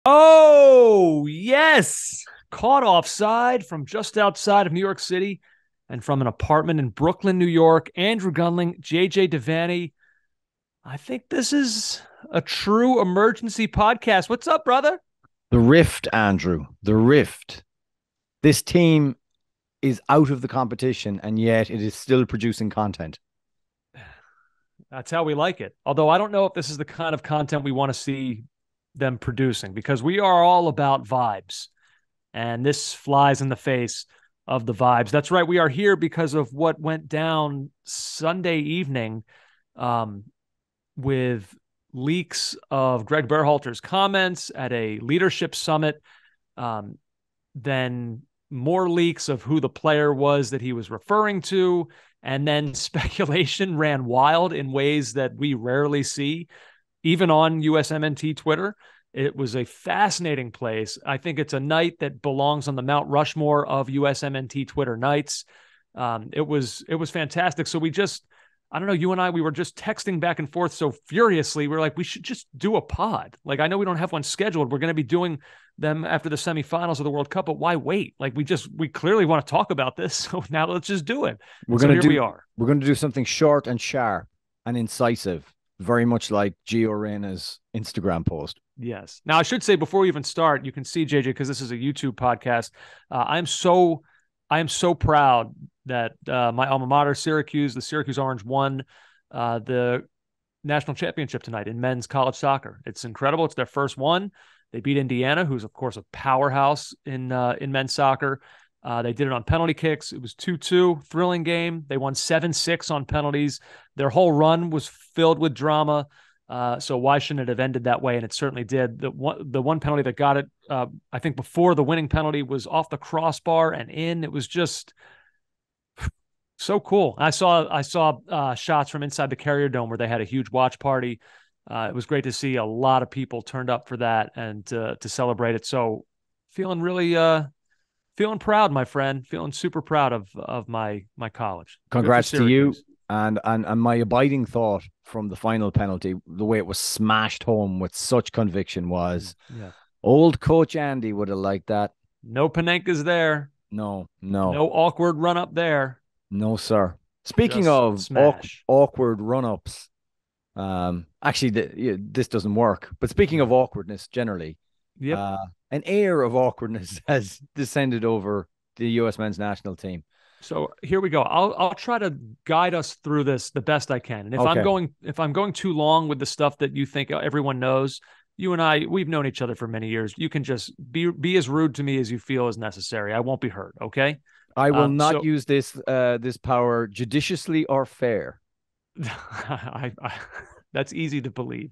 Oh, yes. Caught offside from just outside of New York City and from an apartment in Brooklyn, New York. Andrew Gunling, JJ Devaney. I think this is a true emergency podcast. What's up, brother? The rift, Andrew, the rift. This team is out of the competition and yet it is still producing content. That's how we like it. Although I don't know if this is the kind of content we want to see them producing because we are all about vibes. And this flies in the face of the vibes. That's right. We are here because of what went down Sunday evening um, with leaks of Greg Berhalter's comments at a leadership summit, um, then more leaks of who the player was that he was referring to, and then speculation ran wild in ways that we rarely see, even on USMNT Twitter. It was a fascinating place. I think it's a night that belongs on the Mount Rushmore of USMNT Twitter nights. It was fantastic. So I don't know, you and I, we were just texting back and forth so furiously. We are like, we should just do a pod. Like, I know we don't have one scheduled. We're going to be doing them after the semifinals of the World Cup, but why wait? Like, we clearly want to talk about this. So now let's just do it. We're And so gonna here we do are. we're gonna do something short and sharp and incisive, very much like Gio Reyna's Instagram post. Yes. Now, I should say before we even start, you can see JJ because this is a YouTube podcast. I am so proud that my alma mater, Syracuse, the Syracuse Orange, won the national championship tonight in men's college soccer. It's incredible. It's their first one. They beat Indiana, who's of course a powerhouse in men's soccer. They did it on penalty kicks. It was 2-2, thrilling game. They won 7-6 on penalties. Their whole run was filled with drama. So why shouldn't it have ended that way? And it certainly did. The one penalty that got it, I think before the winning penalty, was off the crossbar and in. It was just so cool. I saw shots from inside the Carrier Dome where they had a huge watch party. It was great to see a lot of people turned up for that and to celebrate it. So feeling really feeling proud, my friend. Feeling super proud of my college. Good for Congrats to you. Syracuse. And my abiding thought from the final penalty, the way it was smashed home with such conviction, was Yeah. old Coach Andy would have liked that. No Panenkas there. No, no, No awkward run up there. no, sir. Speaking Just of smash. awkward run-ups, actually, this doesn't work. But speaking of awkwardness generally, Yep. uh, an air of awkwardness has descended over the U.S. men's national team. So here we go. I'll try to guide us through this the best I can. And Okay. if I'm going too long with the stuff that you think everyone knows, you and I, we've known each other for many years. You can just be as rude to me as you feel is necessary. I won't be hurt. Okay. I will not So use this power judiciously or fair. I that's easy to believe.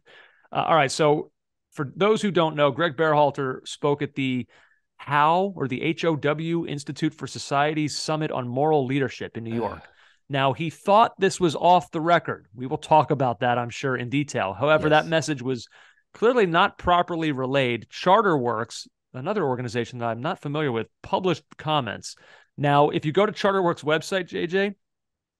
All right. So for those who don't know, Greg Berhalter spoke at the HOW Institute for Society's Summit on Moral Leadership in New York. Now, he thought this was off the record. We will talk about that, I'm sure, in detail. However, that Yes. message was clearly not properly relayed. CharterWorks, another organization that I'm not familiar with, published comments. Now, if you go to CharterWorks' website, JJ,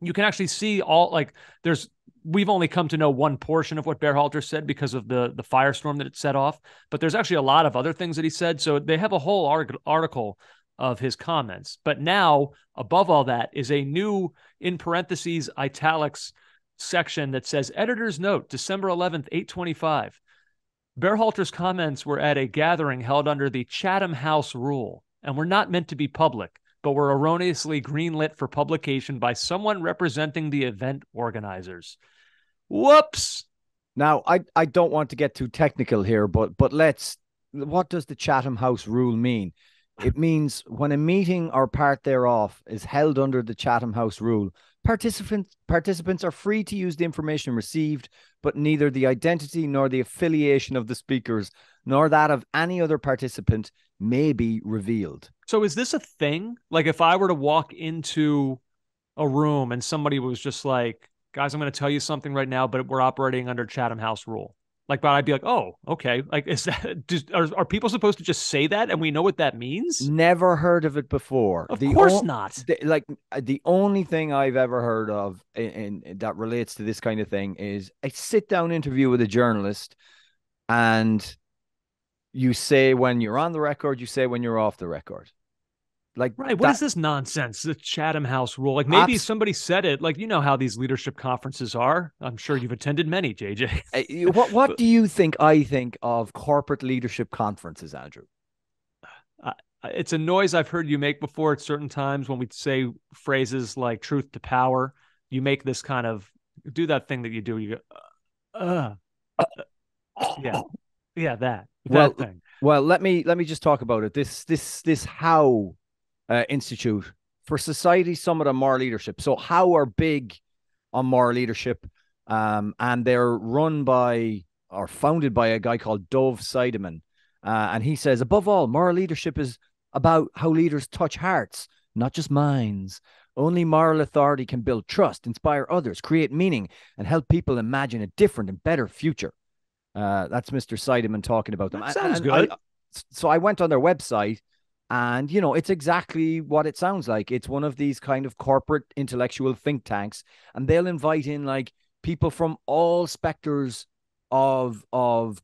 you can actually see all, like, there's we've only come to know one portion of what Berhalter said because of the firestorm that it set off, but there's actually a lot of other things that he said. So they have a whole article of his comments. But now, above all that, is a new, in parentheses, italics section that says, editor's note, December 11th, 825. Berhalter's comments were at a gathering held under the Chatham House rule and were not meant to be public, but were erroneously greenlit for publication by someone representing the event organizers. Whoops. Now, I don't want to get too technical here, but let's. What does the Chatham House rule mean? It means when a meeting or part thereof is held under the Chatham House rule, participants are free to use the information received, but neither the identity nor the affiliation of the speakers nor that of any other participant may be revealed. So is this a thing? Like if I were to walk into a room and somebody was just like, guys, I'm going to tell you something right now, but we're operating under Chatham House rule. Like, but I'd be like, oh, okay. Like, is that just, are people supposed to just say that and we know what that means? Never heard of it before. Of course not. The only thing I've ever heard of that relates to this kind of thing is a sit down interview with a journalist, and You say when you're on the record, you say when you're off the record. Like Right. What is that. this nonsense? The Chatham House rule. Like maybe Abs- somebody said it. Like, you know how these leadership conferences are. I'm sure you've attended many, JJ. what But do you think I think of corporate leadership conferences, Andrew? uh, it's a noise I've heard you make before at certain times when we say phrases like truth to power. You make this kind of do that thing that you do. You go, yeah, yeah, that Well, thing. let me just talk about it. This How Institute for Society Summit on Moral Leadership. So How are big on moral leadership, and they're run by or founded by a guy called Dov Seideman, and he says above all, moral leadership is about how leaders touch hearts, not just minds. Only moral authority can build trust, inspire others, create meaning, and help people imagine a different and better future. That's Mr. Seideman talking about them. That sounds And I, good. so I went on their website, and it's exactly what it sounds like. It's one of these kind of corporate intellectual think tanks, and they'll invite in like people from all specters of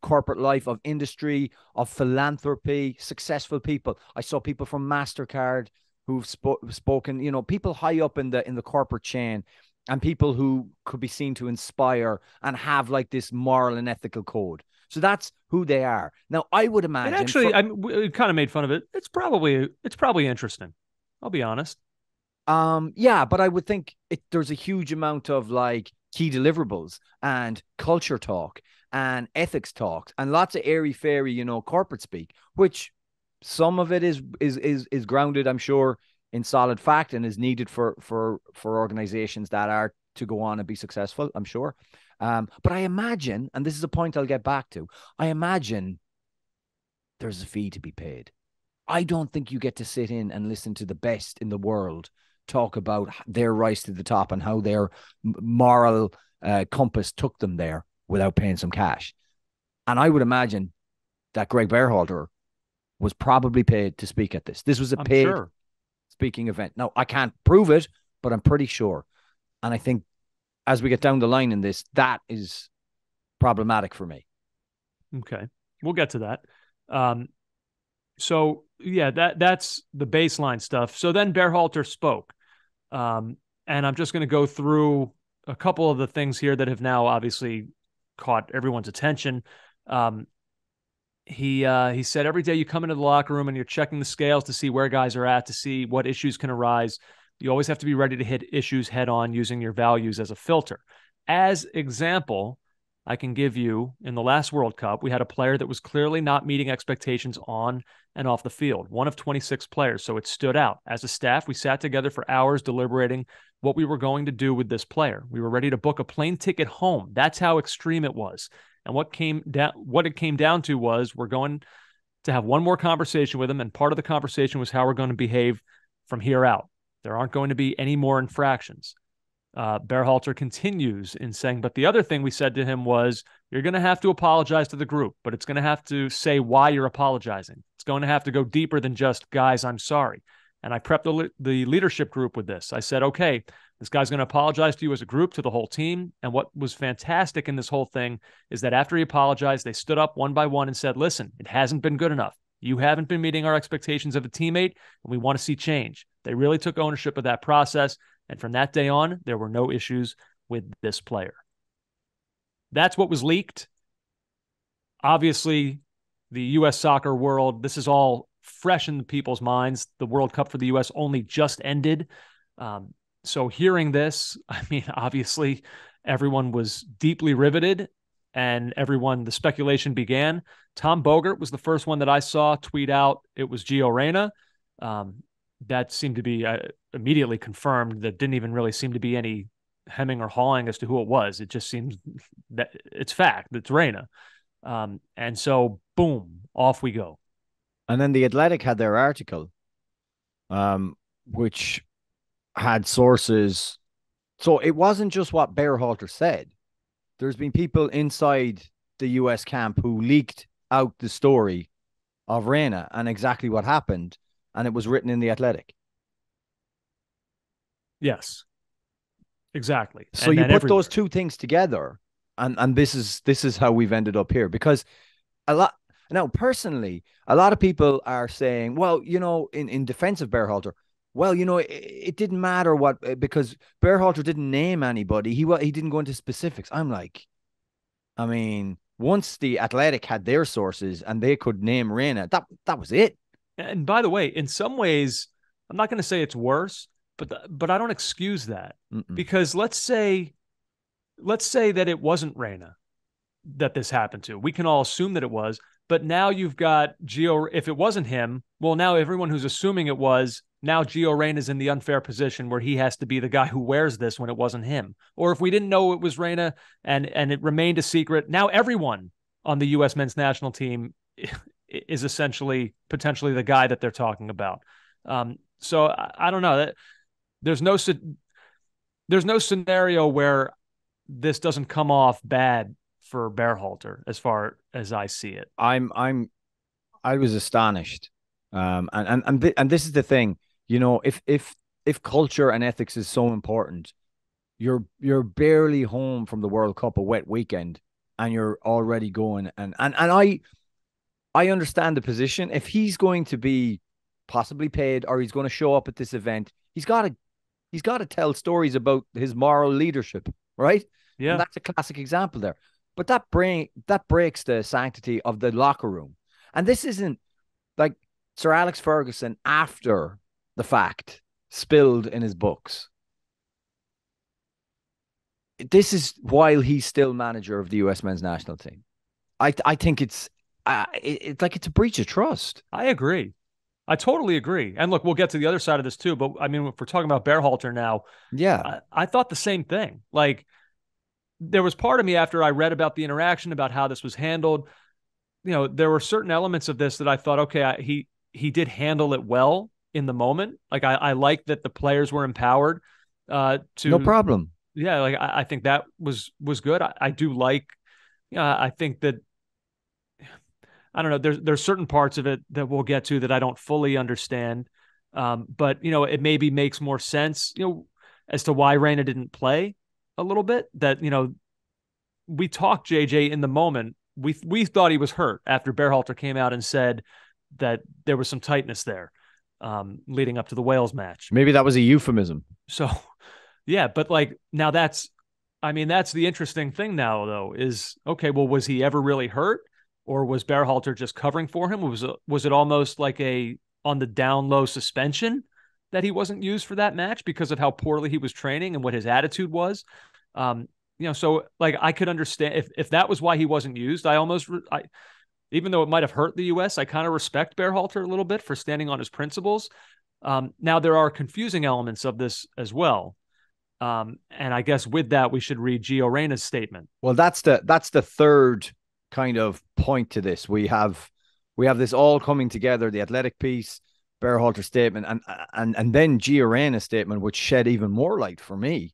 corporate life, of industry, of philanthropy, successful people. I saw people from MasterCard who've spoken, people high up in the corporate chain, and people who could be seen to inspire and have like this moral and ethical code. So that's who they are. Now, I would It imagine actually, for we kind of made fun of it. It's probably interesting. I'll be honest. yeah, but I would think there's a huge amount of like key deliverables and culture talk and ethics talks and lots of airy fairy, corporate speak, which some of it is grounded, I'm sure, in solid fact and is needed for organizations that are to go on and be successful, I'm sure. But I imagine, and this is a point I'll get back to, I imagine there's a fee to be paid. I don't think you get to sit in and listen to the best in the world talk about their rise to the top and how their moral compass took them there without paying some cash. And I would imagine that Greg Berhalter was probably paid to speak at this. This was a I'm paid sure. speaking event. Now, I can't prove it, but I'm pretty sure. And I think as we get down the line in this, that is problematic for me. Okay, we'll get to that. Um, so yeah, that's the baseline stuff. So then Berhalter spoke, and I'm just going to go through a couple of the things here that have now obviously caught everyone's attention. Um, he said every day you come into the locker room and you're checking the scales to see where guys are at, to see what issues can arise. You always have to be ready to hit issues head on using your values as a filter. As example, I can give you in the last World Cup, we had a player that was clearly not meeting expectations on and off the field, one of 26 players. So it stood out. As a staff, we sat together for hours deliberating what we were going to do with this player. We were ready to book a plane ticket home. That's how extreme it was. And what it came down to was we're going to have one more conversation with him, and part of the conversation was how we're going to behave from here out. There aren't going to be any more infractions. Berhalter continues in saying, but the other thing we said to him was, you're going to have to apologize to the group, but it's going to have to say why you're apologizing. It's going to have to go deeper than just, guys, I'm sorry. And I prepped the leadership group with this. I said, okay, this guy's going to apologize to you as a group, to the whole team. And what was fantastic in this whole thing is that after he apologized, they stood up one by one and said, listen, it hasn't been good enough. You haven't been meeting our expectations of a teammate, and we want to see change. They really took ownership of that process. And from that day on, there were no issues with this player. That's what was leaked. Obviously, the U.S. soccer world, this is all fresh in people's minds. The World Cup for the U.S. only just ended. So hearing this, I mean, obviously, everyone was deeply riveted, and the speculation began. Tom Bogert was the first one that I saw tweet out it was Gio Reyna. That seemed to be immediately confirmed. There didn't even really seem to be any hemming or hawing as to who it was. It just seems that it's fact. It's Reyna. And so, boom, off we go. And then the Athletic had their article, which had sources. So it wasn't just what Berhalter said. There's been people inside the US camp who leaked out the story of Reyna and exactly what happened. And it was written in the Athletic. Yes, exactly. So And you then put those everywhere. two things together, and this is how we've ended up here, because a lot Now, personally, a lot of people are saying, well, in defense of Berhalter, well, it didn't matter what because Berhalter didn't name anybody. He didn't go into specifics. I'm like, I mean, once the Athletic had their sources and they could name Reina, that was it. And by the way, in some ways, I'm not going to say it's worse, but I don't excuse that. Mm-mm. Because let's say that it wasn't Reina that this happened to. We can all assume that it was, but now you've got Gio. If it wasn't him, well, now everyone who's assuming it was, now Gio Reyna is in the unfair position where he has to be the guy who wears this when it wasn't him. Or if we didn't know it was Reyna and it remained a secret, now everyone on the U.S. men's national team is essentially potentially the guy that they're talking about. So I don't know. There's no scenario where this doesn't come off bad for Berhalter, as far as I see it. I was astonished. And this is the thing, if culture and ethics is so important, you're barely home from the World Cup a wet weekend, and you're already going. And I understand the position. If he's going to be possibly paid, or he's going to show up at this event, he's got to tell stories about his moral leadership, right? Yeah. And that's a classic example there. But that breaks the sanctity of the locker room. And this isn't like Sir Alex Ferguson, after the fact, spilled in his books. This is while he's still manager of the US men's national team. I think it's like it's a breach of trust. I agree. I totally agree. And look, we'll get to the other side of this too. But I mean, if we're talking about Berhalter now, yeah, I thought the same thing. Like, there was part of me after I read about the interaction, about how this was handled. There were certain elements of this that I thought, okay, he did handle it well in the moment. Like, I like that the players were empowered to no problem. Yeah, like I think that was good. I do like. I think that, I don't know. There's certain parts of it that we'll get to that I don't fully understand, but it maybe makes more sense, as to why Reyna didn't play a little bit. That we talked JJ in the moment. We thought he was hurt after Berhalter came out and said that there was some tightness there, leading up to the Wales match. Maybe that was a euphemism. So, yeah, but like now that's the interesting thing now though is, okay, well, was he ever really hurt, or was Berhalter just covering for him? Was it almost like a on the down low suspension that he wasn't used for that match because of how poorly he was training and what his attitude was? So like I could understand if that was why he wasn't used. Even though it might have hurt the US, I kind of respect Berhalter a little bit for standing on his principles. Now there are confusing elements of this as well. And I guess with that, we should read Gio Reyna's statement. Well, that's the third kind of point to this. We have this all coming together: the Athletic piece, Berhalter statement, and then Gio Reyna's statement, which shed even more light for me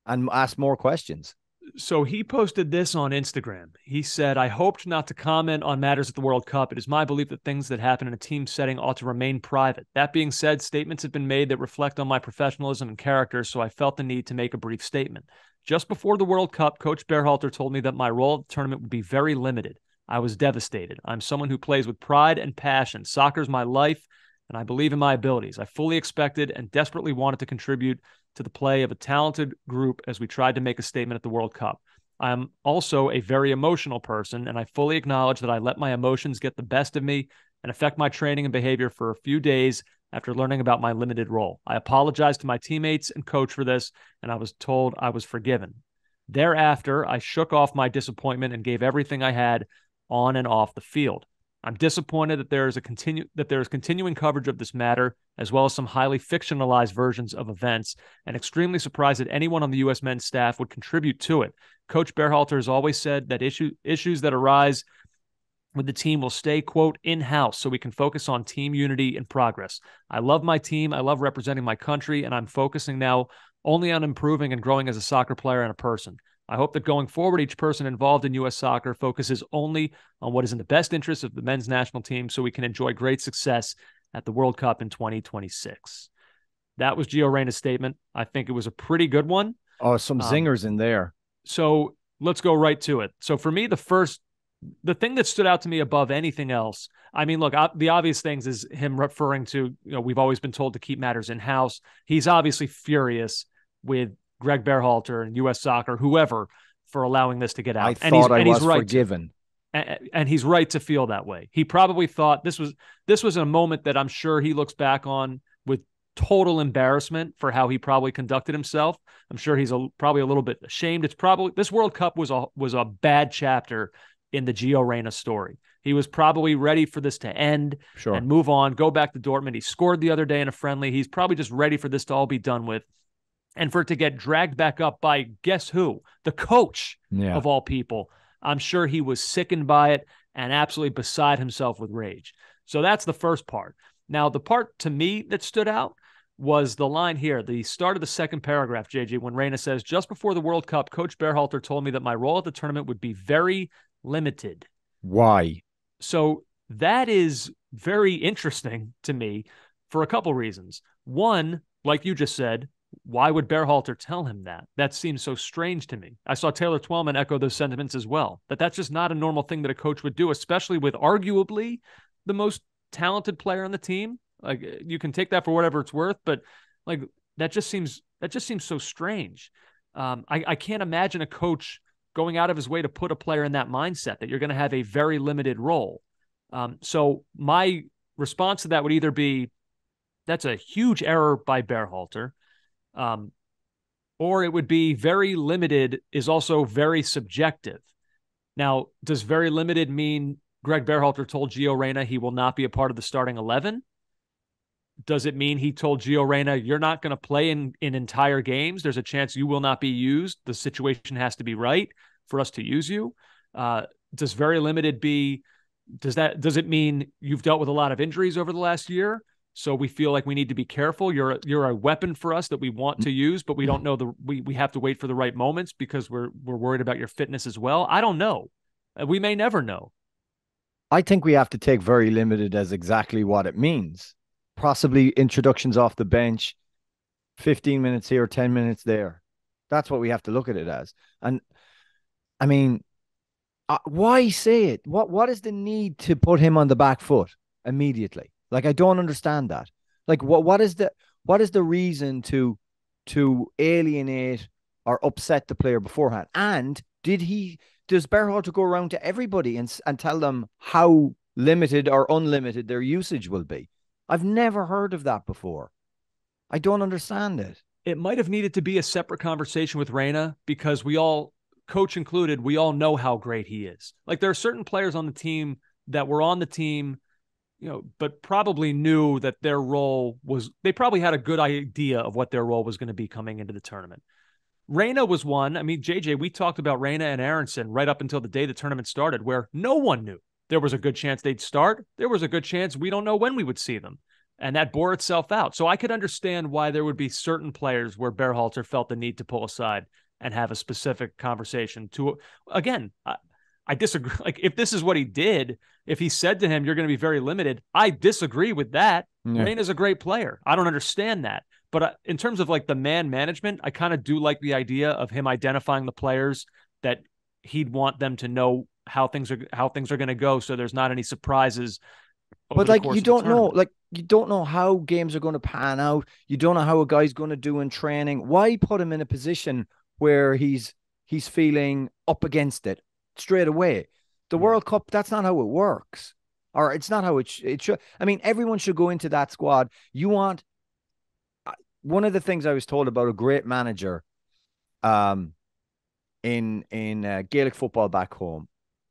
and asked more questions. So he posted this on Instagram. He said, "I hoped not to comment on matters at the World Cup. It is my belief that things that happen in a team setting ought to remain private. That being said, statements have been made that reflect on my professionalism and character, so I felt the need to make a brief statement. Just before the World Cup, Coach Berhalter told me that my role at the tournament would be very limited. I was devastated. I'm someone who plays with pride and passion. Soccer's my life, and I believe in my abilities. I fully expected and desperately wanted to contribute to the play of a talented group as we tried to make a statement at the World Cup. I'm also a very emotional person, and I fully acknowledge that I let my emotions get the best of me and affect my training and behavior for a few days after learning about my limited role. I apologized to my teammates and coach for this, and I was told I was forgiven. Thereafter, I shook off my disappointment and gave everything I had on and off the field. I'm disappointed that there is continuing coverage of this matter, as well as some highly fictionalized versions of events, and extremely surprised that anyone on the U.S. men's staff would contribute to it. Coach Berhalter has always said that issues that arise with the team will stay, quote, in-house so we can focus on team unity and progress. I love my team. I love representing my country, and I'm focusing now only on improving and growing as a soccer player and a person. I hope that going forward, each person involved in U.S. soccer focuses only on what is in the best interest of the men's national team so we can enjoy great success at the World Cup in 2026. That was Gio Reyna's statement. I think it was a pretty good one. Oh, some zingers in there. So let's go right to it. So for me, the first the thing that stood out to me above anything else, I mean, look, the obvious things is him referring to, we've always been told to keep matters in-house. He's obviously furious with Greg Berhalter and U.S. Soccer, whoever, for allowing this to get out. I thought I was forgiven. And he's right to feel that way. He probably thought this was a moment that I'm sure he looks back on with total embarrassment for how he probably conducted himself. I'm sure he's probably a little bit ashamed. It's probably, this World Cup was a bad chapter in the Gio Reyna story. He was probably ready for this to end and move on, go back to Dortmund. He scored the other day in a friendly. He's probably just ready for this to all be done with. And for it to get dragged back up by, guess who? The coach of all people. I'm sure he was sickened by it and absolutely beside himself with rage. So that's the first part. Now, the part to me that stood out was the line here, the start of the second paragraph, JJ, when Reyna says, just before the World Cup, Coach Berhalter told me that my role at the tournament would be very limited. Why? So that is very interesting to me for a couple reasons. One, like you just said, why would Berhalter tell him that? That seems so strange to me. I saw Taylor Twellman echo those sentiments as well, that's just not a normal thing that a coach would do, especially with arguably the most talented player on the team. Like, you can take that for whatever it's worth, but like that just seems so strange. I can't imagine a coach going out of his way to put a player in that mindset that you're going to have a very limited role. So my response to that would either be, that's a huge error by Berhalter, or it would be very limited is also very subjective. Now, does very limited mean Greg Berhalter told Gio Reyna he will not be a part of the starting 11? Does it mean he told Gio Reyna, you're not going to play in entire games? There's a chance you will not be used. The situation has to be right for us to use you. Does very limited does it mean you've dealt with a lot of injuries over the last year? So we feel like we need to be careful. You're a weapon for us that we want to use, but we don't know we have to wait for the right moments because we're worried about your fitness as well. I don't know. We may never know. I think we have to take very limited as exactly what it means. Possibly introductions off the bench, 15 minutes here, 10 minutes there. That's what we have to look at it as. And I mean, why say it? What is the need to put him on the back foot immediately? Like, I don't understand that. Like, what is the reason to alienate or upset the player beforehand? And does Berhalter go around to everybody and tell them how limited or unlimited their usage will be? I've never heard of that before. I don't understand it. It might have needed to be a separate conversation with Reyna because we all, coach included, we all know how great he is. Like, there are certain players on the team that were on the team, but probably knew that their role was, they probably had a good idea of what their role was going to be coming into the tournament. Reyna was one. I mean, JJ, we talked about Reyna and Aronson right up until the day the tournament started, where no one knew. There was a good chance they'd start. There was a good chance we don't know when we would see them. And that bore itself out. So I could understand why there would be certain players where Berhalter felt the need to pull aside and have a specific conversation to, again, I disagree. Like, if this is what he did, if he said to him, you're going to be very limited, I disagree with that. Yeah. Reyna's a great player. I don't understand that. But in terms of like the man management, I kind of do like the idea of him identifying the players that he'd want them to know how things are going to go, so there's not any surprises. But like, you don't know how games are going to pan out. You don't know how a guy's going to do in training. Why put him in a position where he's feeling up against it straight away? The World Cup, that's not how it works, or it's not how it should. I mean, everyone should go into that squad. You want, one of the things I was told about a great manager, in Gaelic football back home.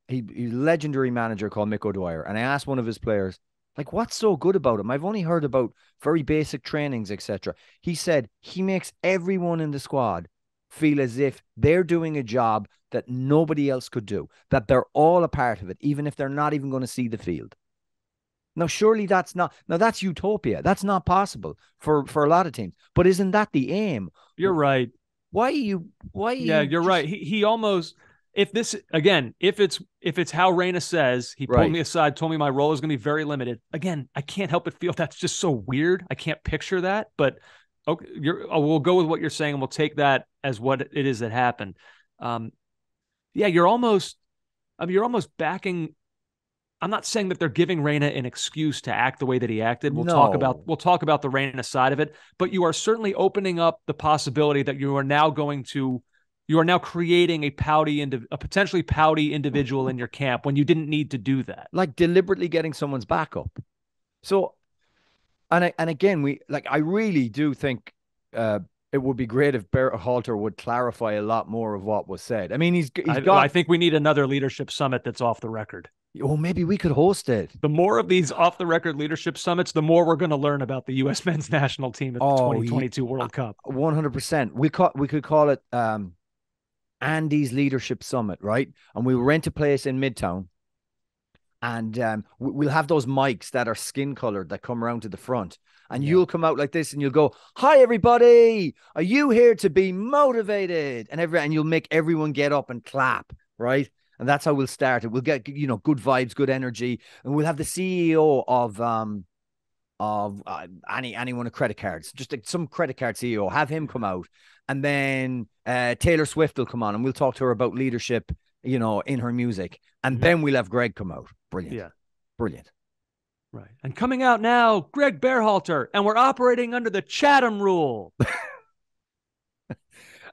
He's a legendary manager called Mick O'Dwyer. And I asked one of his players, like, what's so good about him? I've only heard about very basic trainings, etc. He said he makes everyone in the squad feel as if they're doing a job that nobody else could do, that they're all a part of it, even if they're not even going to see the field. Now, surely that's utopia. That's not possible for a lot of teams. But isn't that the aim? You're right. You're right. He almost, if it's how Reyna says, he pulled me aside, told me my role is going to be very limited. Again, I can't help but feel that's just so weird. I can't picture that, but okay, we'll go with what you're saying, and we'll take that as what it is that happened. You're almost, I mean, you're almost backing. I'm not saying that they're giving Reyna an excuse to act the way that he acted. We'll talk about the Reyna side of it, but you are certainly opening up the possibility that you are now creating a potentially pouty individual in your camp when you didn't need to do that. Like deliberately getting someone's back up. So, and again, I really do think it would be great if Berhalter would clarify a lot more of what was said. I mean, I think we need another leadership summit that's off the record. Oh, maybe we could host it. The more of these off the record leadership summits, the more we're going to learn about the U.S. men's national team at the 2022 World Cup. 100%. We could call it Andy's Leadership Summit, right? And we'll rent a place in Midtown. And we'll have those mics that are skin colored that come around to the front. And you'll come out like this and you'll go, "Hi, everybody. Are you here to be motivated?" And you'll make everyone get up and clap, right? And that's how we'll start it. We'll get, good vibes, good energy. And we'll have the CEO of any one of credit cards, just like some credit card CEO, have him come out. And then Taylor Swift will come on and we'll talk to her about leadership, in her music. And then we'll have Greg come out. Brilliant. Yeah. Brilliant. Right. And coming out now, Greg Berhalter, and we're operating under the Chatham rule.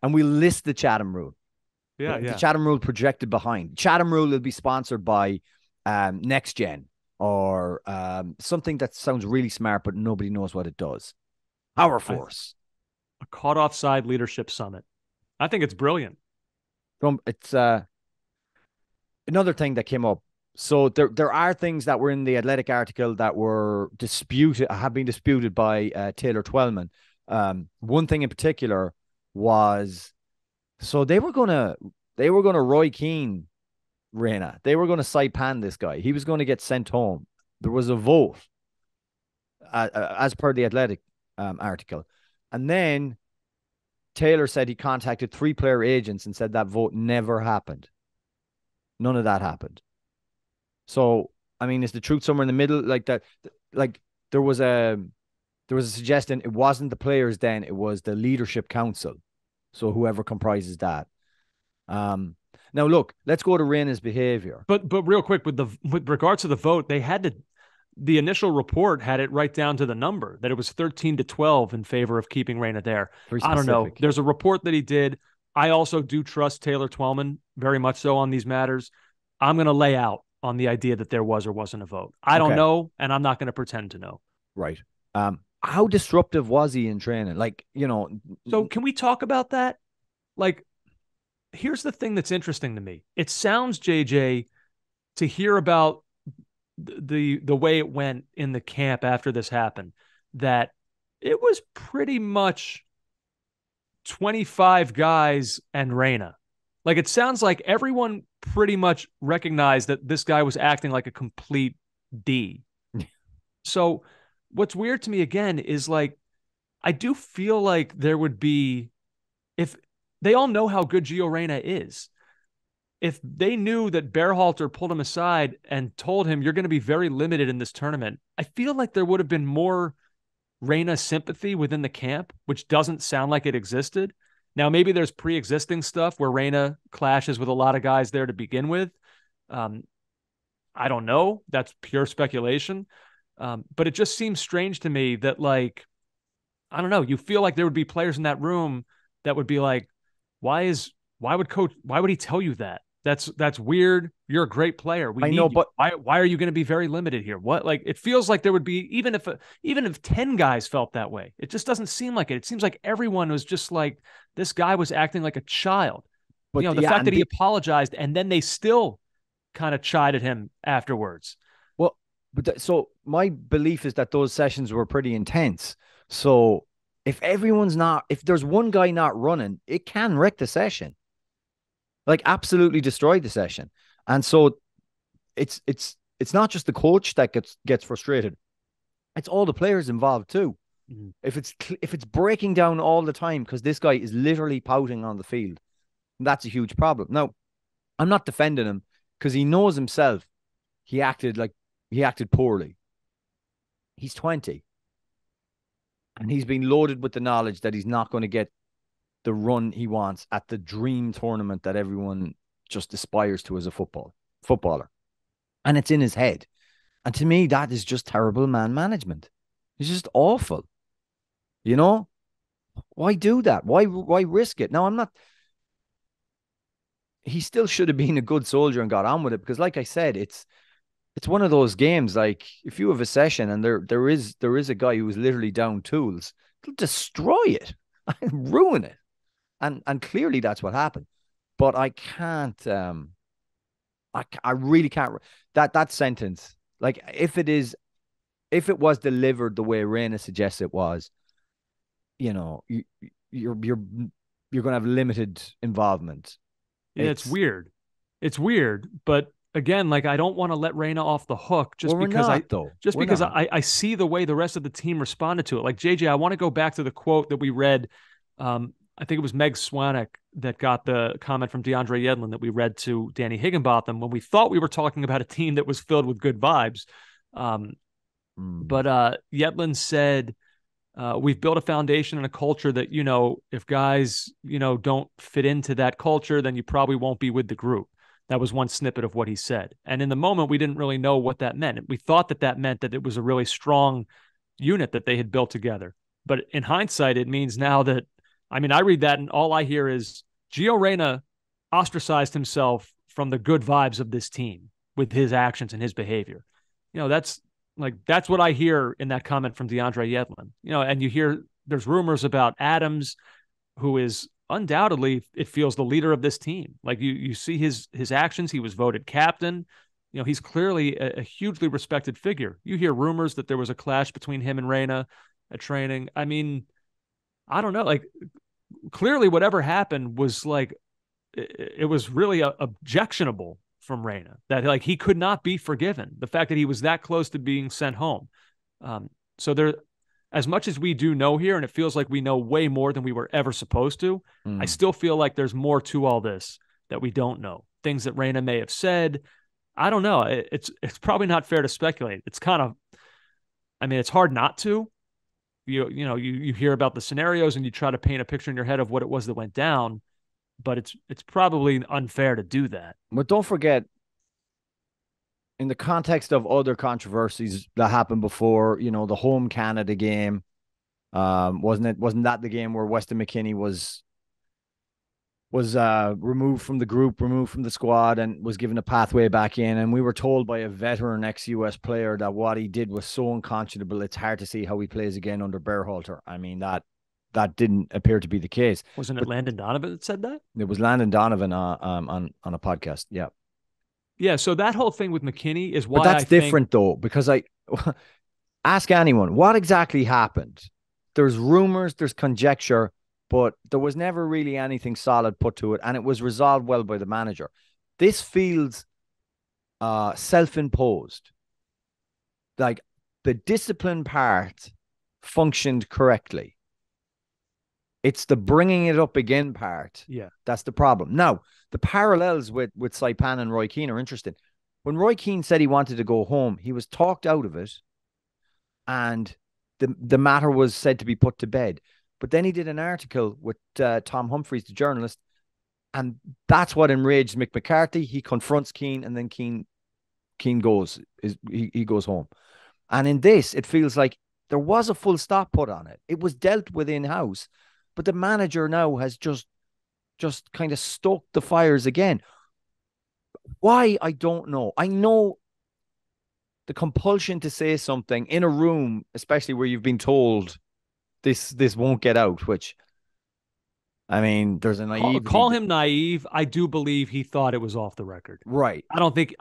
And we'll list the Chatham rule. Yeah. The Chatham rule projected behind. Chatham rule will be sponsored by Next Gen or something that sounds really smart, but nobody knows what it does. Power Force. A caught offside leadership summit. I think it's brilliant. It's another thing that came up. So there are things that were in the Athletic article that have been disputed by Taylor Twellman. One thing in particular was, so they were gonna Roy Keane Reyna. They were gonna Saipan this guy. He was going to get sent home. There was a vote, as per the Athletic article, and then Taylor said he contacted 3 player agents and said that vote never happened. None of that happened. So, I mean, is the truth somewhere in the middle? Like that, like there was a suggestion it wasn't the players then, it was the leadership council. So whoever comprises that. Now look, let's go to Reyna's behavior. But real quick, with regards to the vote, the initial report had it right down to the number that it was 13-12 in favor of keeping Reyna there. I don't know. There's a report that he did. I also do trust Taylor Twellman very much so on these matters. I'm going to lay out on the idea that there was or wasn't a vote. I don't know, and I'm not going to pretend to know. Right. How disruptive was he in training? So can we talk about that? Like, here's the thing that's interesting to me. It sounds, JJ, to hear about the way it went in the camp after this happened, that it was pretty much 25 guys and Reyna. Like, it sounds like everyone pretty much recognized that this guy was acting like a complete D. So what's weird to me again is, like, I do feel like there would be, if they all know how good Gio Reyna is, if they knew that Berhalter pulled him aside and told him, "You're going to be very limited in this tournament," I feel like there would have been more Reyna sympathy within the camp, which doesn't sound like it existed. Now, maybe there's pre-existing stuff where Reyna clashes with a lot of guys there to begin with. I don't know. That's pure speculation. But it just seems strange to me that, like, I don't know, you feel like there would be players in that room that would be like, why would he tell you that? That's weird. You're a great player. I know, but why are you going to be very limited here? What, like, it feels like there would be, even if 10 guys felt that way, it just doesn't seem like it. It seems like everyone was just like, this guy was acting like a child. But the fact that he apologized and then they still kind of chided him afterwards. Well, so my belief is that those sessions were pretty intense. So if there's one guy not running, it can wreck the session. Like, absolutely destroy the session. And so it's not just the coach that gets frustrated. It's all the players involved too. Mm-hmm. If it's breaking down all the time because this guy is literally pouting on the field, that's a huge problem. Now, I'm not defending him because he knows himself. He acted poorly. He's 20. And he's been loaded with the knowledge that he's not going to get the run he wants at the dream tournament that everyone just aspires to as a football. footballer, and it's in his head. And to me, that is just terrible man management. It's just awful. You know, why do that? Why risk it? Now, I'm not. He still should have been a good soldier and got on with it because, like I said, it's one of those games. Like if you have a session and there is a guy who is literally down tools, he'll destroy it and ruin it. And clearly that's what happened. But I can't. I really can't. That sentence, like if it was delivered the way Reina suggests it was, you're going to have limited involvement. Yeah, it's weird. It's weird, but again, like I don't want to let Reina off the hook just Well, we're because not, though. just We're because not. I see the way the rest of the team responded to it. Like JJ, I want to go back to the quote that we read. I think it was Meg Swanek that got the comment from DeAndre Yedlin that we read to Danny Higginbotham when we thought we were talking about a team that was filled with good vibes. But Yedlin said, we've built a foundation and a culture that, if guys, don't fit into that culture, then you probably won't be with the group. That was one snippet of what he said. And in the moment, we didn't really know what that meant. We thought that meant that it was a really strong unit that they had built together. But in hindsight, it means now that, I read that and all I hear is Gio Reyna ostracized himself from the good vibes of this team with his actions and his behavior. That's what I hear in that comment from DeAndre Yedlin. And you hear there's rumors about Adams, who is undoubtedly, it feels, the leader of this team. Like you see his actions. He was voted captain. He's clearly a hugely respected figure. You hear rumors that there was a clash between him and Reina at training. I don't know. Like clearly whatever happened was like, it was really objectionable from Reina, that like he could not be forgiven. The fact that he was that close to being sent home. So there, as much as we do know here, and it feels like we know way more than we were ever supposed to, I still feel like there's more to all this that we don't know. Things that Reina may have said. I don't know. It's probably not fair to speculate. It's kind of, it's hard not to. You hear about the scenarios and you try to paint a picture in your head of what it was that went down, but it's probably unfair to do that. But don't forget, in the context of other controversies that happened before, the home Canada game, wasn't that the game where Weston McKennie was removed from the group, removed from the squad, and was given a pathway back in? And we were told by a veteran ex-US player that what he did was so unconscionable, it's hard to see how he plays again under Berhalter. That didn't appear to be the case. Wasn't it Landon Donovan that said that? It was Landon Donovan on a podcast. Yeah. Yeah. So that whole thing with McKennie is why but that's different though, because ask anyone what exactly happened. There's rumors, there's conjecture, but there was never really anything solid put to it, and it was resolved well by the manager. This feels self-imposed. Like the discipline part functioned correctly. It's the bringing it up again part. Yeah. That's the problem. Now, the parallels with Saipan and Roy Keane are interesting. When Roy Keane said he wanted to go home, he was talked out of it, and the matter was said to be put to bed. But then he did an article with Tom Humphreys, the journalist, and that's what enraged Mick McCarthy. He confronts Keane, and then Keane goes home. And in this, it feels like there was a full stop put on it. It was dealt with in-house. But the manager now has just kind of stoked the fires again. Why? I don't know. I know the compulsion to say something in a room, especially where you've been told this won't get out, which, there's a naive. Call him naive. I do believe he thought it was off the record. Right. I don't think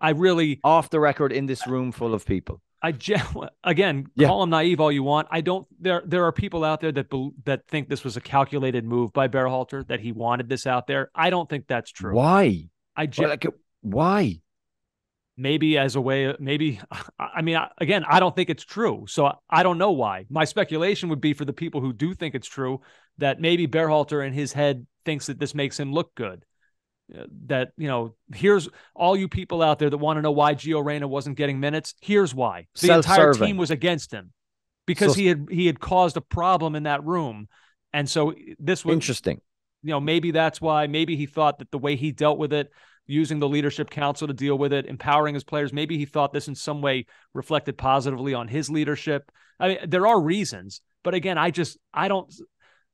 off the record in this room full of people. Call him naive all you want. There are people out there that think this was a calculated move by Berhalter, that he wanted this out there. I don't think that's true. Why? Why? Maybe as a way, I don't think it's true. So I don't know why. My speculation would be, for the people who do think it's true, that maybe Berhalter in his head thinks that this makes him look good. That, here's all you people out there that want to know why Gio Reyna wasn't getting minutes. Here's why. The entire team was against him because he had caused a problem in that room. And so this was interesting. Maybe that's why. Maybe he thought that the way he dealt with it, using the leadership council to deal with it, empowering his players. Maybe he thought this in some way reflected positively on his leadership. I mean, there are reasons, but again, I don't.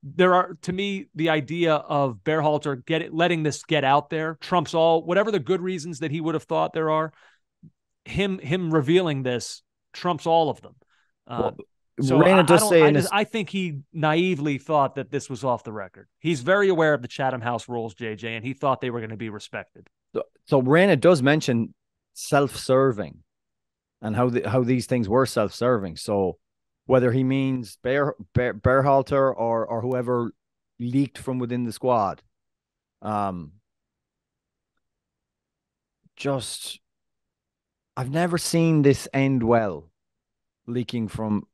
There are, to me, the idea of Berhalter letting this get out there trumps all, whatever the good reasons that he would have thought there are. Him revealing this trumps all of them. So I think he naively thought that this was off the record. He's very aware of the Chatham House rules, JJ, and he thought they were going to be respected. So Reina does mention self-serving and how these things were self-serving. So whether he means Berhalter or whoever leaked from within the squad, I've never seen this end well, leaking from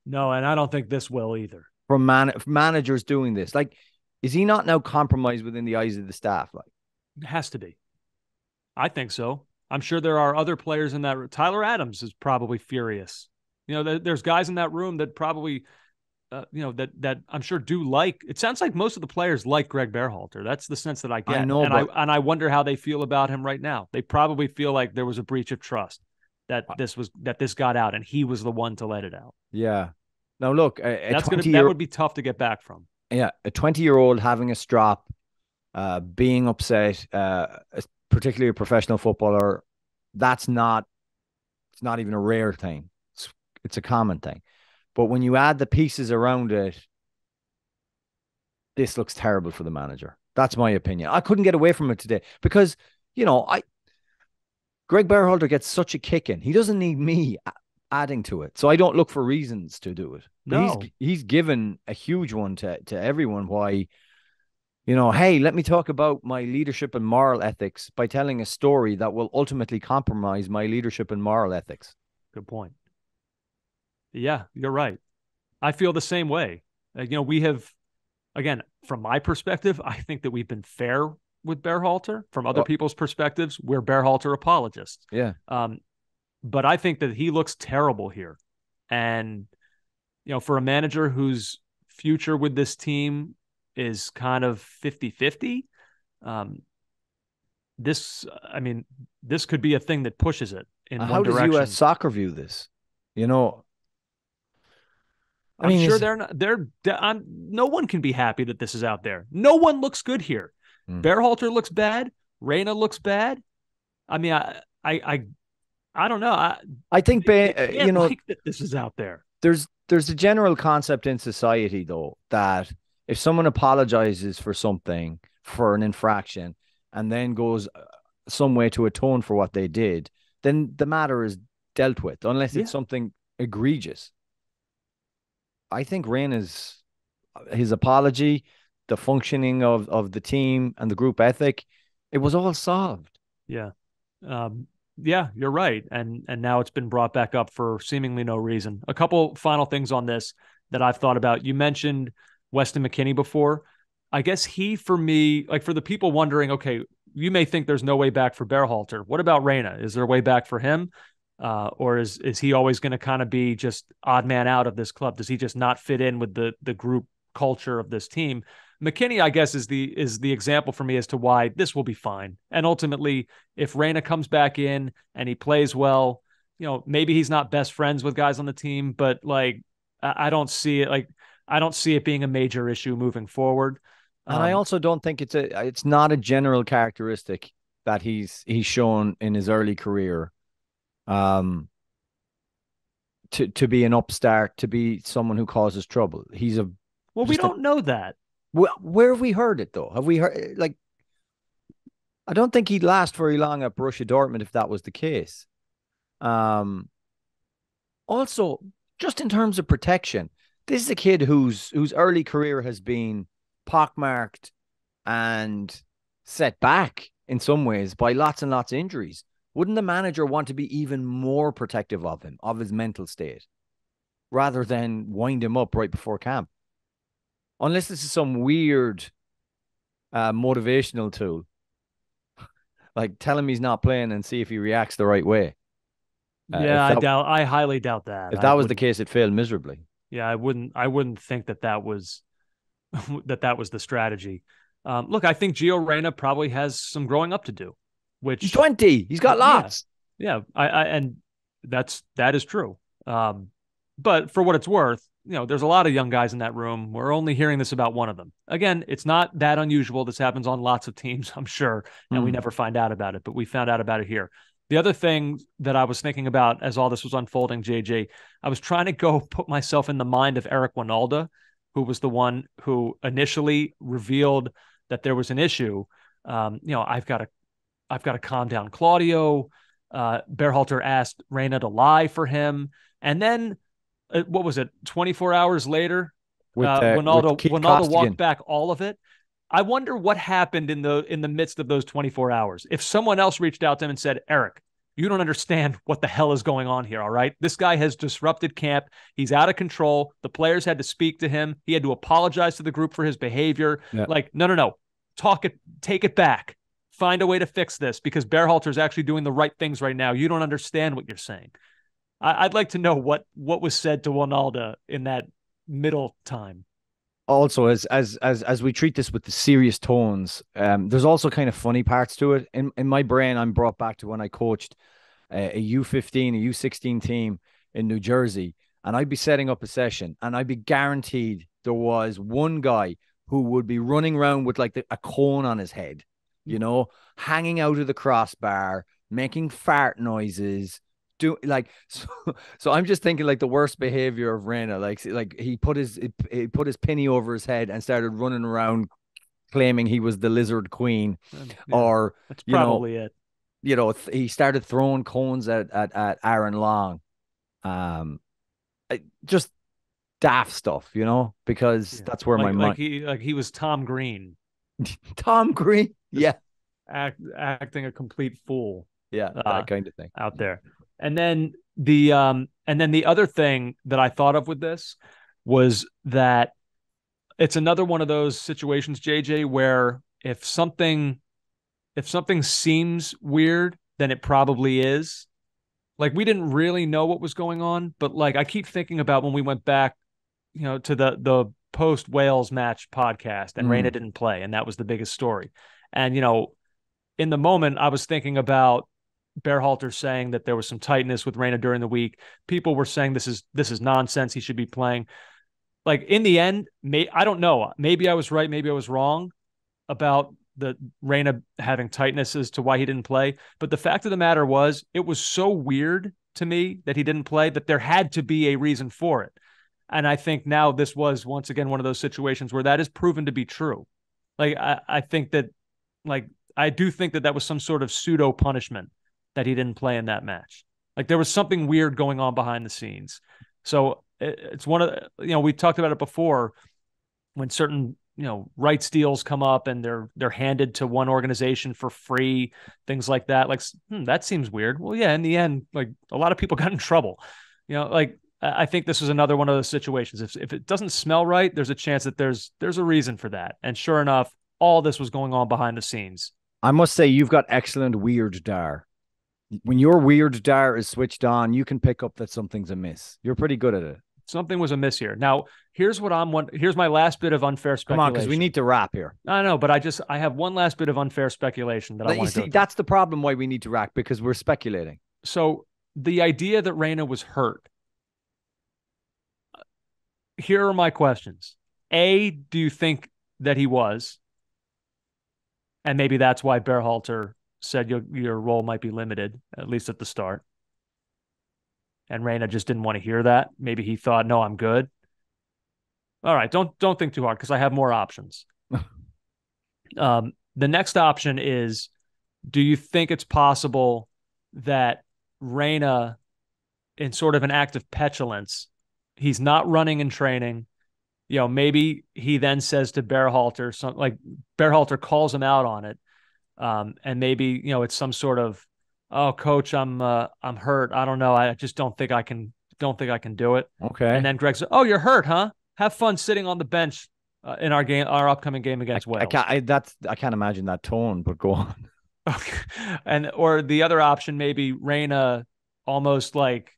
no, and I don't think this will either. From managers doing this. Like, is he not now compromised within the eyes of the staff? Like, it has to be. I think so. I'm sure there are other players in that. Tyler Adams is probably furious. There's guys in that room that probably, that I'm sure do like. It sounds like most of the players like Greg Berhalter. That's the sense that I get. I wonder how they feel about him right now. They probably feel like there was a breach of trust, that this got out and he was the one to let it out. Yeah. Now look, that would be tough to get back from. Yeah, a 20-year-old having a strop, being upset, particularly a professional footballer, it's not even a rare thing. It's a common thing. But when you add the pieces around it, this looks terrible for the manager. That's my opinion. I couldn't get away from it today because, Greg Berhalter gets such a kick in. He doesn't need me adding to it. So I don't look for reasons to do it. No. He's given a huge one to everyone why, hey, let me talk about my leadership and moral ethics by telling a story that will ultimately compromise my leadership and moral ethics. Good point. Yeah, you're right. I feel the same way. We have, again, from my perspective, I think that we've been fair with Berhalter. From other people's perspectives, we're Berhalter apologists. Yeah. But I think that he looks terrible here. And, for a manager whose future with this team is kind of 50-50, this could be a thing that pushes it in one direction. How does U.S. Soccer view this? I'm sure no one can be happy that this is out there. No one looks good here. Berhalter looks bad. Reina looks bad. I mean, I don't know. I think like that this is out there. There's a general concept in society though that if someone apologizes for something, for an infraction, and then goes some way to atone for what they did, then the matter is dealt with, unless it's something egregious. I think his apology, the functioning of the team and the group ethic, it was all solved. Yeah. Yeah, you're right. And now it's been brought back up for seemingly no reason. A couple final things on this that I've thought about. You mentioned Weston McKennie before. I guess for me, like for the people wondering, okay, you may think there's no way back for Berhalter. What about Reina? Is there a way back for him? Or is he always going to kind of be just odd man out of this club? Does he just not fit in with the group culture of this team? McKennie, I guess, is the example for me as to why this will be fine. And ultimately, if Reina comes back in and he plays well, maybe he's not best friends with guys on the team, but like I don't see it. Like I don't see it being a major issue moving forward. And I also don't think it's not a general characteristic that he's shown in his early career. To be an upstart, to be someone who causes trouble. We don't know that. Where have we heard it though? Have we heard I don't think he'd last very long at Borussia Dortmund if that was the case. Also, just in terms of protection, this is a kid whose early career has been pockmarked and set back in some ways by lots and lots of injuries. Wouldn't the manager want to be even more protective of him, of his mental state, rather than wind him up right before camp? Unless this is some weird motivational tool, like tell him he's not playing and see if he reacts the right way. I highly doubt that. If that was the case, it failed miserably. Yeah, I wouldn't think that was that was the strategy. Look, I think Gio Reyna probably has some growing up to do, He's which 20. He's got yeah, lots. yeah, and that is true. But for what it's worth, there's a lot of young guys in that room. We're only hearing this about one of them. Again, it's not that unusual. This happens on lots of teams, I'm sure, and we never find out about it, but we found out about it here. The other thing that I was thinking about as all this was unfolding, JJ, I was trying to go put myself in the mind of Eric Winalda, who was the one who initially revealed that there was an issue. I've got to calm down Claudio. Berhalter asked Reyna to lie for him, and then what was it? 24 hours later, With Keith Winaldo walked Costigan. back all of it. I wonder what happened in the midst of those 24 hours. If someone else reached out to him and said, Eric, you don't understand what the hell is going on here. All right. This guy has disrupted camp. He's out of control. The players had to speak to him. He had to apologize to the group for his behavior. Yeah. Like, no. Take it back. Find a way to fix this because Berhalter is actually doing the right things right now. You don't understand what you're saying. I'd like to know what was said to Winalda in that middle time. Also, as we treat this with the serious tones, there's also kind of funny parts to it. In my brain, I'm brought back to when I coached a U15, a U16 team in New Jersey, and I'd be setting up a session, and I'd be guaranteed there was one guy who would be running around with like a cone on his head, hanging out of the crossbar, making fart noises. So I'm just thinking like the worst behavior of Reyna, like he put his penny over his head and started running around claiming he was the Lizard Queen, or that's probably it. He started throwing cones at Aaron Long, just daft stuff, because that's where my mind. He was Tom Green. Tom Green, yeah, acting a complete fool. Yeah, that kind of thing out there. And then the other thing that I thought of with this was that it's another one of those situations, JJ, where if something seems weird, then it probably is. Like we didn't really know what was going on, but like I keep thinking about when we went back, to the post Wales match podcast and Reyna didn't play, and that was the biggest story. And in the moment, I was thinking about Berhalter saying that there was some tightness with Reyna during the week. People were saying this is nonsense. He should be playing. Like in the end, I don't know. Maybe I was right. Maybe I was wrong about the Reyna having tightness as to why he didn't play. But the fact of the matter was, it was so weird to me that he didn't play that there had to be a reason for it. And I think now this was once again one of those situations where that is proven to be true. Like I think that, like I do think that was some sort of pseudo punishment that he didn't play in that match. Like there was something weird going on behind the scenes. So it's one of the, we talked about it before when certain, rights deals come up and they're handed to one organization for free, things like that. Like, that seems weird. Well, yeah, in the end, like a lot of people got in trouble, like I think this was another one of those situations. If it doesn't smell right, there's a chance that there's a reason for that. And sure enough, all this was going on behind the scenes. I must say, you've got excellent weird dar. When your weird dar is switched on, you can pick up that something's amiss. You're pretty good at it. Something was amiss here. Now, here's my last bit of unfair speculation. Come on, because we need to wrap here. I know, but I have one last bit of unfair speculation that I want to go through. That's the problem why we need to wrap, because we're speculating. So the idea that Reyna was hurt. Here are my questions. A, do you think that he was? And maybe that's why Berhalter said your role might be limited, at least at the start. And Reyna just didn't want to hear that. Maybe he thought, no, I'm good. All right, don't think too hard because I have more options. The next option is, do you think it's possible that Reyna, in sort of an act of petulance, he's not running in training, maybe he then says to Berhalter, Berhalter calls him out on it. And maybe, it's some sort of, oh, coach, I'm hurt. I don't know. I just don't think I can do it. Okay. And then Greg said, oh, you're hurt, huh? Have fun sitting on the bench in our upcoming game against Wales. I can't imagine that tone, but go on. Okay. Or the other option, maybe Reyna almost like,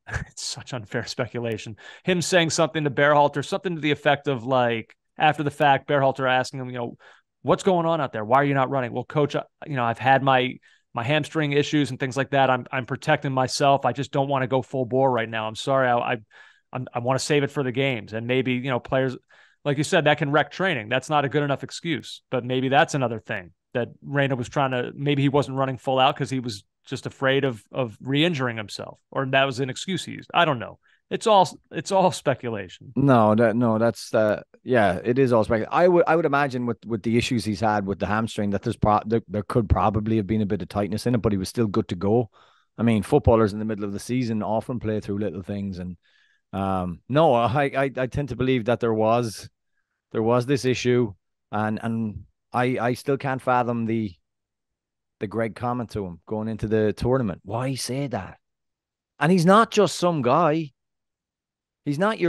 it's such unfair speculation. Him saying something to Berhalter, something to the effect of like, after the fact, Berhalter asking him, what's going on out there? Why are you not running? Well, coach, I've had my hamstring issues and things like that. I'm protecting myself. I just don't want to go full bore right now. I'm sorry. I want to save it for the games. And maybe, players, like you said, that can wreck training. That's not a good enough excuse, but maybe that's another thing that Reyna was trying to, maybe he wasn't running full out because he was just afraid of re-injuring himself, or that was an excuse he used. I don't know. It's all speculation. No, that's yeah, it is all speculation. I would imagine with the issues he's had with the hamstring that there could probably have been a bit of tightness in it, but he was still good to go. I mean, footballers in the middle of the season often play through little things, and no, I tend to believe that there was this issue, and I still can't fathom the Greg comment to him going into the tournament. Why say that? And he's not just some guy. He's not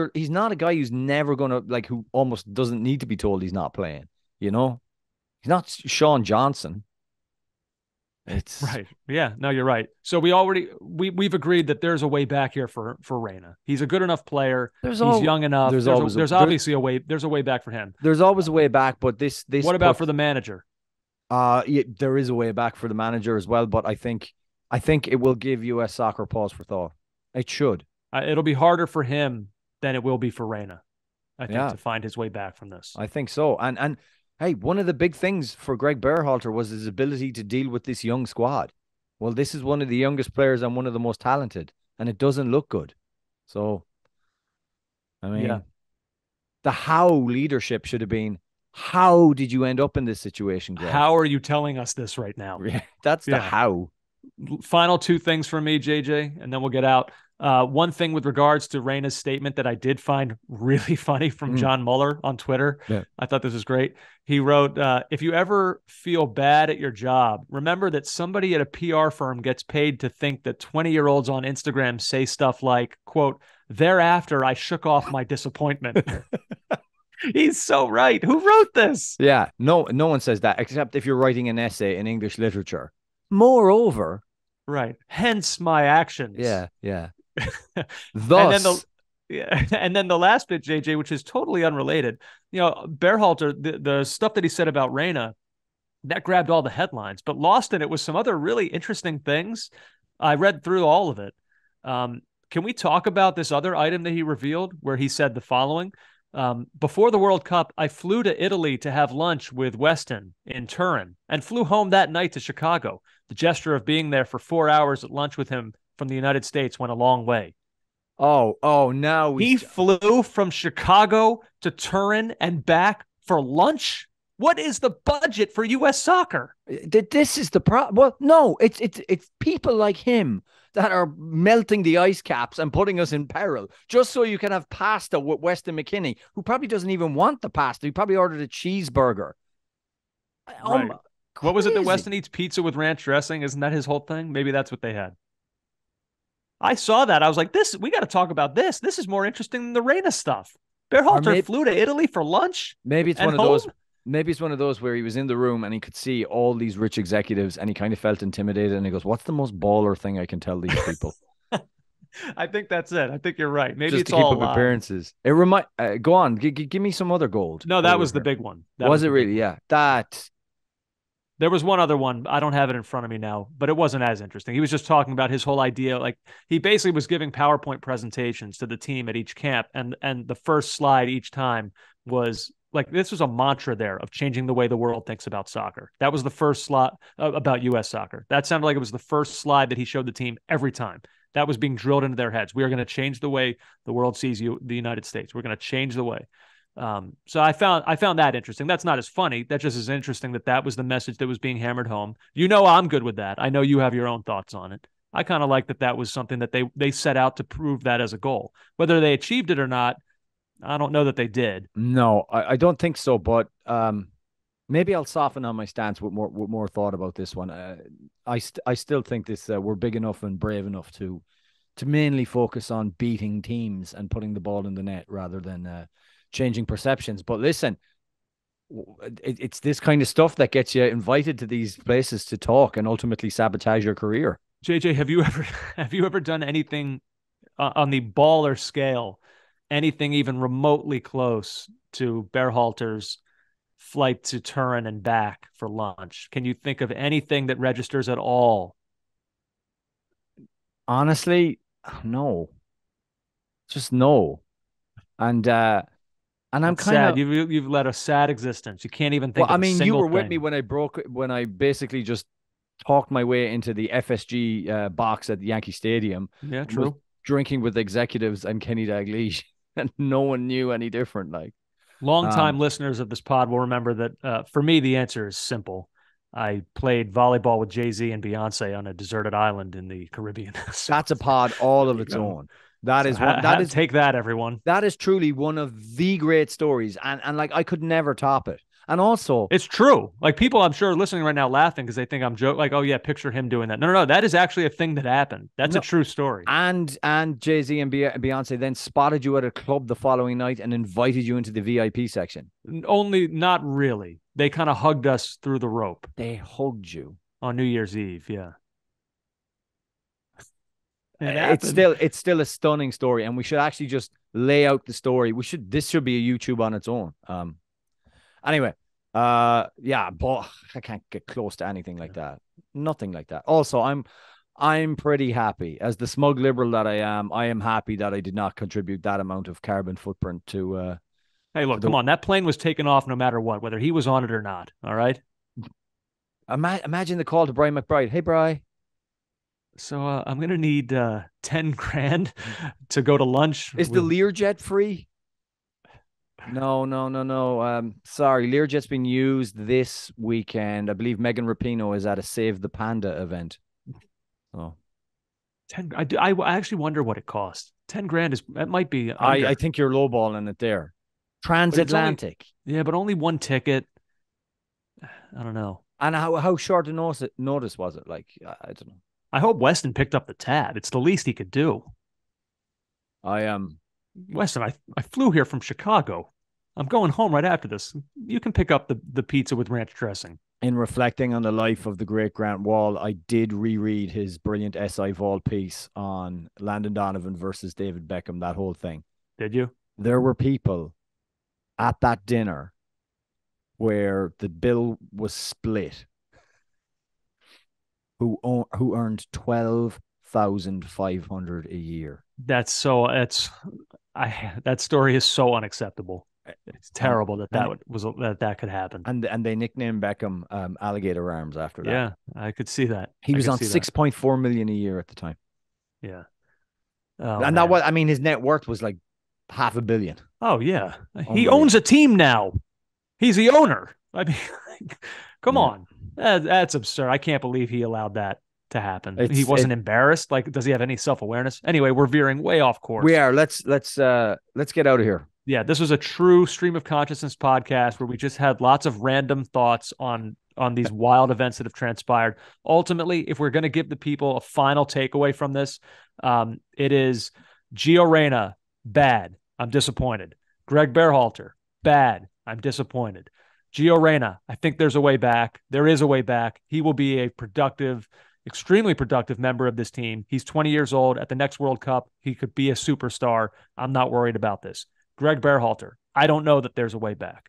a guy who's never gonna, like, who almost doesn't need to be told he's not playing. He's not Sean Johnson. It's right. Yeah, no, you're right. So we've agreed that there's a way back here for Reyna. He's a good enough player. He's young enough. There's obviously a way. There's a way back for him. There's always a way back, but this. What about for the manager? Yeah, there is a way back for the manager as well, but I think it will give US Soccer pause for thought. It should. It'll be harder for him than it will be for Reyna, I think, to find his way back from this. I think so. And hey, one of the big things for Greg Berhalter was his ability to deal with this young squad. Well, this is one of the youngest players and one of the most talented, and it doesn't look good. So, I mean, the how leadership should have been, how did you end up in this situation, Greg? How are you telling us this right now? That's the how. Final two things for me, JJ, and then we'll get out. One thing with regards to Reyna's statement that I did find really funny from John Muller on Twitter. Yeah. I thought this was great. He wrote, if you ever feel bad at your job, remember that somebody at a PR firm gets paid to think that 20-year-olds on Instagram say stuff like, quote, thereafter I shook off my disappointment. He's so right. Who wrote this? Yeah, no one says that, except if you're writing an essay in English literature. Moreover. Right. Hence my actions. Yeah. Thus. And then the last bit, JJ, which is totally unrelated. Berhalter, the stuff that he said about Reyna, that grabbed all the headlines, but lost in it was some other really interesting things. I read through all of it. Can we talk about this other item that he revealed where he said the following? Before the World Cup, I flew to Italy to have lunch with Weston in Turin and flew home that night to Chicago. The gesture of being there for 4 hours at lunch with him from the United States went a long way. Oh, now he flew from Chicago to Turin and back for lunch. What is the budget for U.S. soccer? This is the problem. Well, no, it's people like him that are melting the ice caps and putting us in peril just so you can have pasta with Weston McKennie, who probably doesn't even want the pasta. He probably ordered a cheeseburger. Right. What was it that Weston eats pizza with ranch dressing? Isn't that his whole thing? Maybe that's what they had. I saw that. I was like, we got to talk about this. This is more interesting than the Reyna stuff. Berhalter flew to Italy for lunch. Maybe it's one of those. Maybe it's one of those where he was in the room and he could see all these rich executives and he kind of felt intimidated and he goes, what's the most baller thing I can tell these people? I think that's it. I think you're right. Maybe just it's to keep all up appearances. It go on. Give me some other gold. No, that was the big one. Was it really? Yeah. There was one other one. I don't have it in front of me now, but it wasn't as interesting. He was just talking about his whole idea. Like, he basically was giving PowerPoint presentations to the team at each camp. And the first slide each time was like, this was a mantra there of changing the way the world thinks about soccer. That was the first slide about U.S. soccer. That sounded like it was the first slide that he showed the team every time. That was being drilled into their heads. We are going to change the way the world sees the United States. We're going to change the way. So I found that interesting. That's not as funny. That just is interesting that was the message that was being hammered home. I'm good with that. I know you have your own thoughts on it. I kind of like that was something that they set out to prove that as a goal. Whether they achieved it or not, I don't know that they did. No, I don't think so. But maybe I'll soften on my stance with more thought about this one. I still think this we're big enough and brave enough to mainly focus on beating teams and putting the ball in the net rather than changing perceptions. But listen, it's this kind of stuff that gets you invited to these places to talk and ultimately sabotage your career. JJ, have you ever done anything on the baller scale anything even remotely close to Berhalter's flight to Turin and back for lunch? Can you think of anything that registers at all? Honestly, no. Just no. And I'm That's kind sad. of You've led a sad existence. You can't even well, think I of a mean, you single were with me thing. when I basically just talked my way into the FSG box at Yankee Stadium Yeah, and was true. drinking with executives and Kenny Dalglish, and no one knew any different. Like, Longtime um, listeners of this pod will remember that for me, the answer is simple. I played volleyball with Jay-Z and Beyonce on a deserted island in the Caribbean. So that's a pod all there of you its go. own. That So is one. That is take that, everyone. that is truly one of the great stories, and like I could never top it. And also, It's true. Like people, I'm sure, are listening right now laughing because they think I'm joking. Like, oh yeah, picture him doing that. No, no, no. That is actually a thing that happened. That's a no, true story. and Jay-Z and Beyonce then spotted you at a club the following night and invited you into the VIP section. Only not really. They kind of hugged us through the rope They hugged you. on New Year's Eve. Yeah, it it's happened. still it's still a stunning story, and we should actually just lay out the story. This should be a YouTube on its own. Anyway, yeah, but I can't get close to anything like that. Nothing like that. Also, I'm pretty happy as the smug liberal that I am. I am happy that I did not contribute that amount of carbon footprint Hey, to look, the. come on. That plane was taken off no matter what, whether he was on it or not. All right. Imagine the call to Brian McBride. Hey, Bri. So I'm gonna need 10 grand to go to lunch Is the with. Learjet free? No, no, no, no. Sorry, Learjet's been used this weekend. I believe Megan Rapinoe is at a Save the Panda event. Oh, 10. I actually wonder what it costs. 10 grand is that might be I under, think you're lowballing it there. but it's only Transatlantic. yeah, but only one ticket. I don't know. And how short a notice was it? Like, I don't know. I hope Weston picked up the tab. It's the least he could do. I am Weston, I flew here from Chicago. I'm going home right after this. You can pick up the pizza with ranch dressing. in reflecting on the life of the great Grant Wall. I did reread his brilliant SI Vol piece on Landon Donovan versus David Beckham. That whole thing. Did you? There were people at that dinner where the bill was split who earned 12,500 a year. That's so. It's I. That story is so unacceptable. It's And terrible that and that could happen. and they nicknamed Beckham Alligator Arms after that. Yeah, I could see that. He I was could on see that. 6.4 million a year at the time. Yeah. Oh And that man. was, I mean, his net worth was like half a billion. Oh yeah. He owns Unbelievable. a team now. He's the owner. I mean, come Yeah. on. That's absurd. I can't believe he allowed that to happen. He It's wasn't it embarrassed. Like, does he have any self-awareness? Anyway, we're veering way off we course. are. Let's get out of here. Yeah, this was a true stream of consciousness podcast where we just had lots of random thoughts on these wild events that have transpired. Ultimately, if we're going to give the people a final takeaway from this, it is Gio Reyna, bad. I'm disappointed. Greg Berhalter, bad. I'm disappointed. Gio Reyna, I think there's a way back. There is a way back. He will be a productive, extremely productive member of this team. He's 20 years old. At the next World Cup, he could be a superstar. I'm not worried about this. Greg Berhalter, I don't know that there's a way back.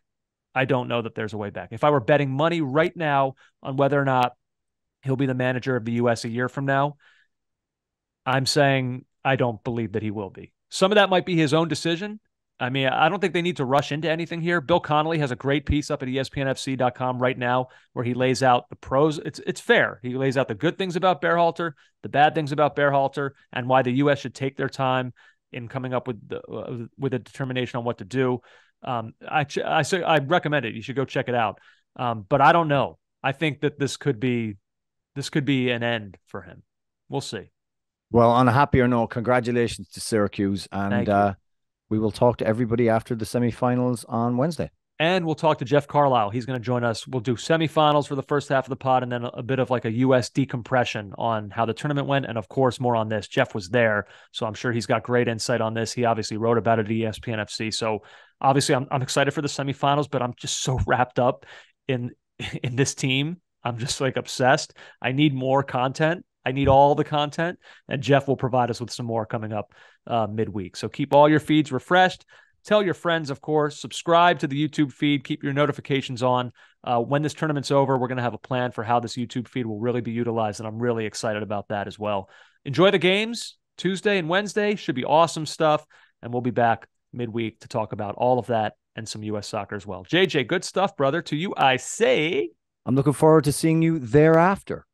I don't know that there's a way back. If I were betting money right now on whether or not he'll be the manager of the U.S. a year from now, I'm saying I don't believe that he will be. Some of that might be his own decision. I mean, I don't think they need to rush into anything here. Bill Connolly has a great piece up at ESPNFC.com right now where he lays out the pros. It's fair. He lays out the good things about Berhalter, the bad things about Berhalter, and why the U.S. should take their time in coming up with a determination on what to do. I recommend it. You should go check it out. But I don't know. I think that this could be an end for him. We'll see. Well, on a happier note, congratulations to Syracuse, Thank and you. we will talk to everybody after the semifinals on Wednesday. And we'll talk to Jeff Carlisle. He's going to join us. We'll do semifinals for the first half of the pod and then a bit of like a U.S. decompression on how the tournament went. And of course, more on this. Jeff was there, so I'm sure he's got great insight on this. He obviously wrote about it at ESPN FC. So obviously, I'm excited for the semifinals, but I'm just so wrapped up in this team. I'm just like obsessed. I need more content. I need all the content, and Jeff will provide us with some more coming up midweek. So keep all your feeds refreshed. Tell your friends, of course. Subscribe to the YouTube feed. Keep your notifications on. When this tournament's over, we're going to have a plan for how this YouTube feed will really be utilized, and I'm really excited about that as well. Enjoy the games. Tuesday and Wednesday should be awesome stuff, and we'll be back midweek to talk about all of that and some U.S. soccer as well. JJ, good stuff, brother. To you, I say, I'm looking forward to seeing you thereafter.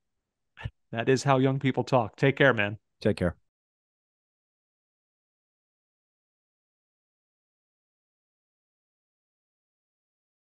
that is how young people talk. Take care, man. Take care.